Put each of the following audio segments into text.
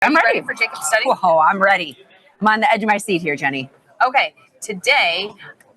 I'm ready. Ready for Jacob's study? Whoa, I'm ready. I'm on the edge of my seat here, Jenny. Okay, today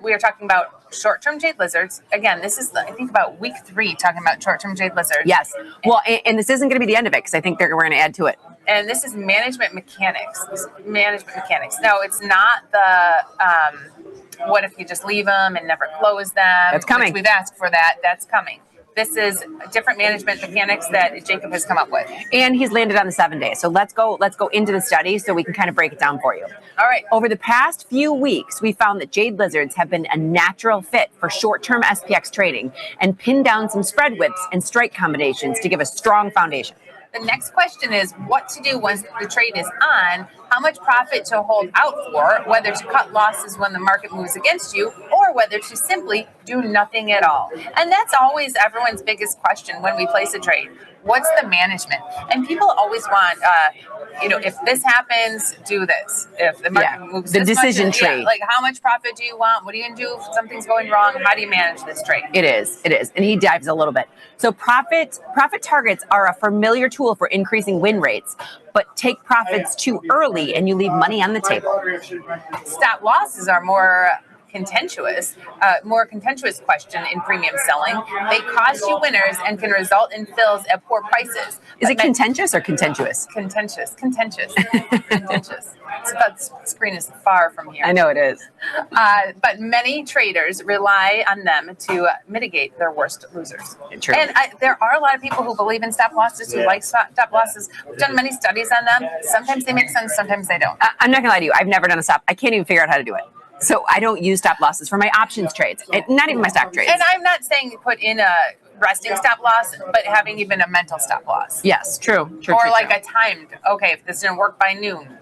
we are talking about short-term jade lizards. Again, this is, I think, about week 3 talking about short-term jade lizards. Yes. Well, and this isn't going to be the end of it because I think we're going to add to it. And this is management mechanics. Now, it's not the what if you just leave them and never close them? That's coming. We've asked for that. That's coming. This is different management mechanics that Jacob has come up with. And he's landed on the 7 days. So let's go into the study so we can kind of break it down for you. All right. Over the past few weeks, we found that jade lizards have been a natural fit for short-term SPX trading and pinned down some spread whips and strike combinations to give a strong foundation. The next question is what to do once the trade is on, how much profit to hold out for, whether to cut losses when the market moves against you, or whether to simply do nothing at all. And that's always everyone's biggest question when we place a trade. What's the management? And people always want, if this happens, do this. If the market moves the this decision much, trade. like how much profit do you want? What are you going to do if something's going wrong? How do you manage this trade? It is. And he dives a little bit. So profit targets are a familiar tool for increasing win rates, but take profits too early and you leave money on the table. Stop losses are more contentious question in premium selling. They cost you winners and can result in fills at poor prices. Is it contentious or contentious? Contentious. The screen is far from here. I know it is. But many traders rely on them to mitigate their worst losers. True. And there are a lot of people who believe in stop losses, who like stop losses. We've done many studies on them. Sometimes they make sense, sometimes they don't. I'm not going to lie to you. I've never done a stop. I can't even figure out how to do it. So I don't use stop losses for my options trades, not even my stock trades. And I'm not saying put in a resting stop loss, but having even a mental stop loss. Yes, true. A timed, okay, if this didn't work by noon,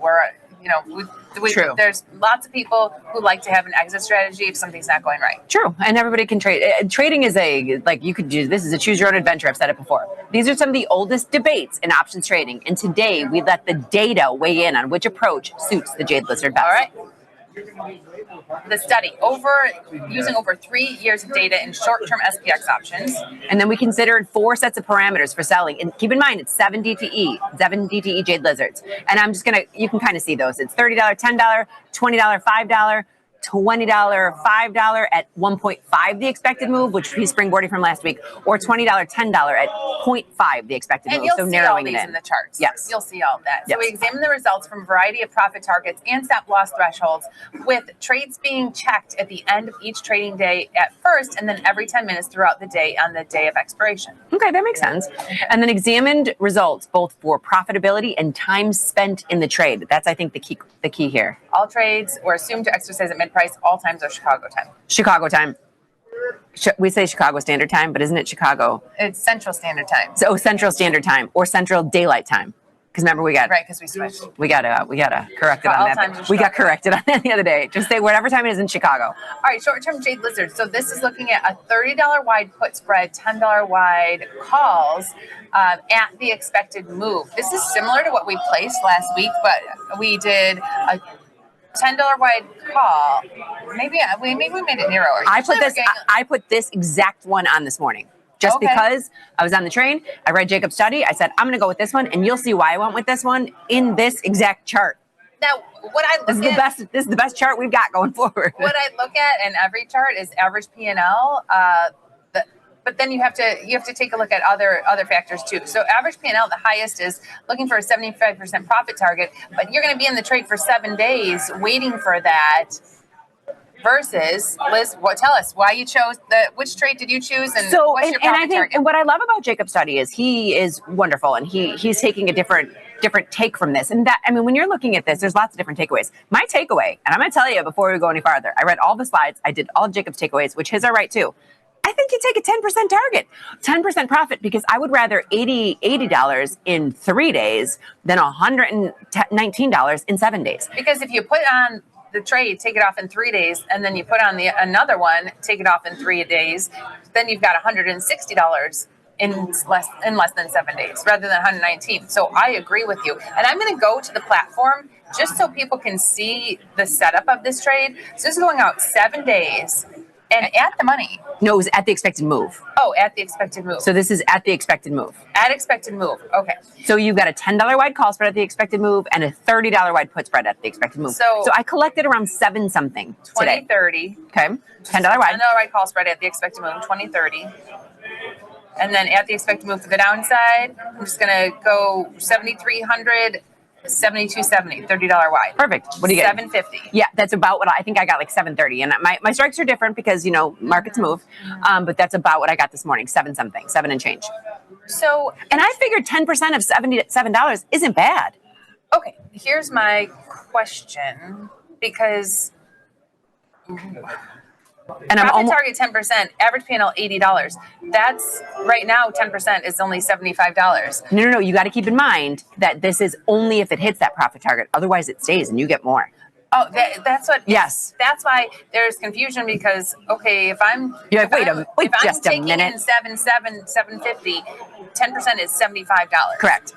True. There's lots of people who like to have an exit strategy if something's not going right. True, and everybody can trade. Trading is you could do, this is a choose your own adventure. I've said it before. These are some of the oldest debates in options trading, and today we let the data weigh in on which approach suits the jade lizard best. All right. The study, using over 3 years of data in short-term SPX options. And then we considered 4 sets of parameters for selling. And keep in mind, it's 7 DTE jade lizards. And you can kind of see those. It's $30, $10, $20, $5, $20, $5 at 1.5 the expected move, which he's springboarding from last week, or $20, $10 at 0.5 the expected move. And you'll see all these in the charts. Yes. You'll see all that. Yes. So we examine the results from a variety of profit targets and stop loss thresholds, with trades being checked at the end of each trading day at first, and then every 10 minutes throughout the day on the day of expiration. Okay, that makes sense. And then examined results both for profitability and time spent in the trade. That's, I think, the key here. All trades were assumed to exercise at mid-price. All times are Chicago time. Chicago time. We say Chicago Standard Time, but isn't it Chicago? It's Central Standard Time. So Central Standard Time or Central Daylight Time. Because remember, because we switched. We gotta correct it on that. We got corrected on that the other day. Just say whatever time it is in Chicago. All right, short-term jade lizards. So this is looking at a $30 wide put spread, $10 wide calls at the expected move. This is similar to what we placed last week, but we did a $10 wide call. Maybe we made it narrower. I put this exact one on this morning. Just because I was on the train, I read Jacob's study. I said, I'm going to go with this one, and you'll see why I went with this one in this exact chart. Now, this is the best chart we've got going forward. What I look at in every chart is average P&L. But then you have to take a look at other factors too. So average P&L, the highest is looking for a 75% profit target, but you're going to be in the trade for 7 days waiting for that. Versus, Liz, tell us why you chose which trade did you choose, and what's your profit target? And what I love about Jacob's study is he is wonderful, and he's taking a different take from this. And that, when you're looking at this, there's lots of different takeaways. My takeaway, and I'm going to tell you before we go any farther, I read all the slides, I did all of Jacob's takeaways, which his are right too. I think you take a 10% target, 10% profit, because I would rather $80 in 3 days than $119 in 7 days. Because if you put on the trade, take it off in 3 days, and then you put on another one, take it off in 3 days, then you've got $160 in less than 7 days rather than 119. So I agree with you. And I'm going to go to the platform just so people can see the setup of this trade. So this is going out 7 days. And at the money. No, it was at the expected move. Oh, at the expected move. So this is at the expected move. At expected move. Okay. So you've got a $10 wide call spread at the expected move and a $30 wide put spread at the expected move. So I collected around 7 something today. 20-30. Okay. $10 wide. $10 wide call spread at the expected move, 20-30. And then at the expected move for the downside, I'm just going to go 7,300, 72.70, $30 wide. Perfect. What do you get? 750. Yeah, that's about what I think I got, like 730. And my strikes are different because, markets move. But that's about what I got this morning, 7 something, 7 and change. So, and I figured 10% of $77 isn't bad. Okay, here's my question, because and profit target 10%, average P&L $80. That's right now 10% is only $75. No. You got to keep in mind that this is only if it hits that profit target. Otherwise, it stays and you get more. Oh, that's what. Yes. That's why there's confusion because if I'm you're like, wait just a minute. In 750, 10% is $75. Correct.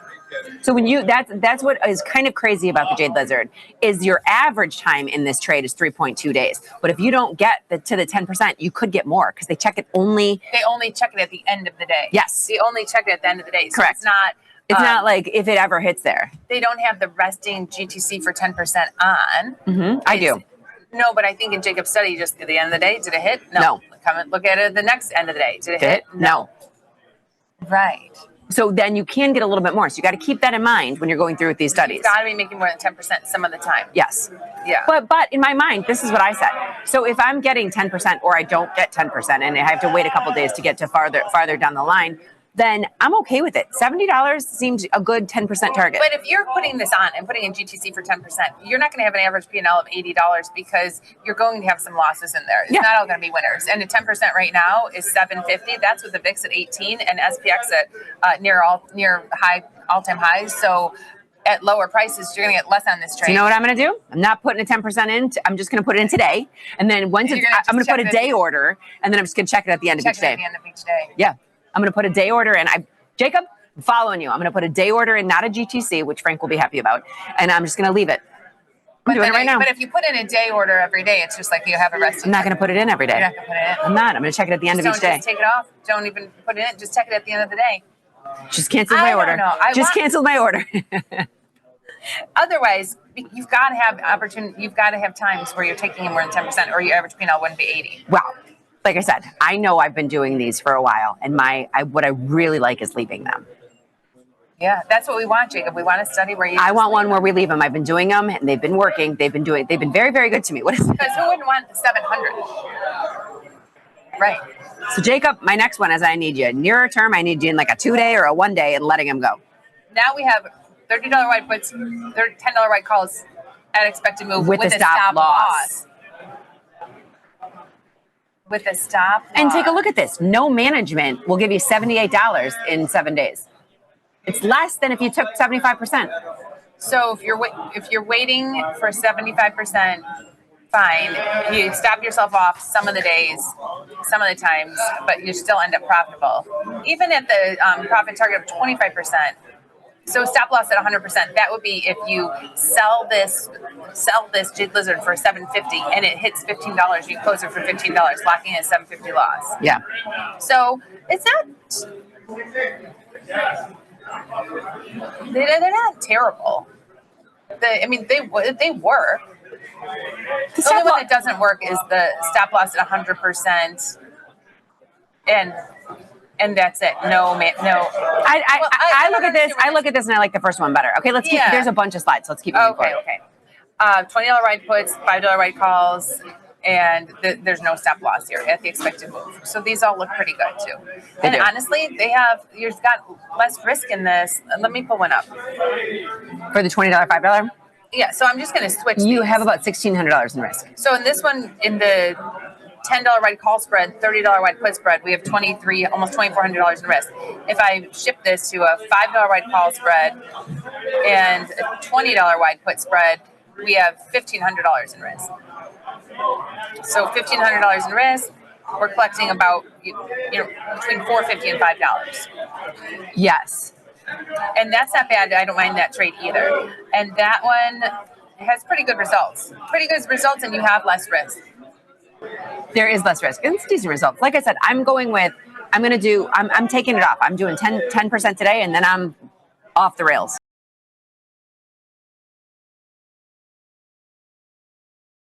So when that's what is kind of crazy about the Jade Lizard is your average time in this trade is 3.2 days. But if you don't get to the 10%, you could get more because they check it only. They only check it at the end of the day. Yes. They only check it at the end of the day. So correct. It's not like if it ever hits there. They don't have the resting GTC for 10% on. Mm-hmm. I do. No, but I think in Jacob's study, just at the end of the day, did it hit? No. Come and look at it the next end of the day. Did it hit? No. Right. So then you can get a little bit more. So you got to keep that in mind when you're going through with these studies. You've got to be making more than 10% some of the time. Yes. Yeah. But in my mind, this is what I said. So if I'm getting 10% or I don't get 10% and I have to wait a couple days to get to farther down the line, then I'm okay with it. $70 seems a good 10% target. But if you're putting this on and putting in GTC for 10%, you're not going to have an average P&L of $80 because you're going to have some losses in there. It's not all going to be winners. And at 10% right now is 750. That's with the VIX at 18 and SPX at near all-time highs. So at lower prices, you're going to get less on this trade. So you know what I'm going to do? I'm not putting a 10% in. I'm just going to put it in today. And then I'm going to put a day order, and then I'm just going to check it at the end of each day. At the end of each day. Yeah. I'm going to put a day order in. Jacob, I'm following you. I'm going to put a day order in, not a GTC, which Frank will be happy about. And I'm just going to leave it. I'm doing it right now. But if you put in a day order every day, it's just like you have a rest. I'm not going to put it in every day. You're not going to put it in. I'm not. I'm going to check it at the end of each day. Just take it off. Don't even put it in. Just check it at the end of the day. Just canceled my order. Canceled my order. Otherwise, you've got to have opportunity. You've got to have times where you're taking in more than 10%, or your average P&L wouldn't be 80. Wow. Like I said, I know I've been doing these for a while, and what I really like is leaving them. Yeah, that's what we want, Jacob. We want a study where you. I want one where we leave them. I've been doing them, and they've been working. They've been very, very good to me. What is it? Because who wouldn't want the 700? Right. So Jacob, my next one is I need you nearer term. I need you in like a 2-day or a 1-day and letting them go. Now we have $30 wide puts, $10 wide calls at expected move with a stop loss. With a stop loss. And take a look at this. No management will give you $78 in 7 days. It's less than if you took 75%. So if you're waiting for 75%, fine. You stop yourself off some of the days, some of the times, but you still end up profitable. Even at the profit target of 25%. So stop loss at 100%. That would be if you sell this Jade Lizard for $750 and it hits $15. You close it for $15, locking in $750 loss. Yeah. So it's not. They're not terrible. They work. The only one that doesn't work is the stop loss at 100%, and that's it. No. I look at this. I look at this, and I like the first one better. Okay, let's keep. There's a bunch of slides. So let's keep moving forward. Okay. $20 ride puts, $5 ride calls, and there's no stop loss here at the expected move. So these all look pretty good too. And honestly, you've got less risk in this. Let me pull one up for the $20, $5. Yeah, so I'm just going to switch. You have about $1,600 in risk. So in this one, in the $10 wide call spread, $30 wide put spread, we have almost $2,400 in risk. If I ship this to a $5 wide call spread and a $20 wide put spread, we have $1,500 in risk. So $1,500 in risk, we're collecting about between $4.50 and $5. Yes. And that's not bad. I don't mind that trade either. And that one has pretty good results. And you have less risk. There is less risk and it's decent results. Like I said, I'm taking it off. I'm doing 10% today and then I'm off the rails.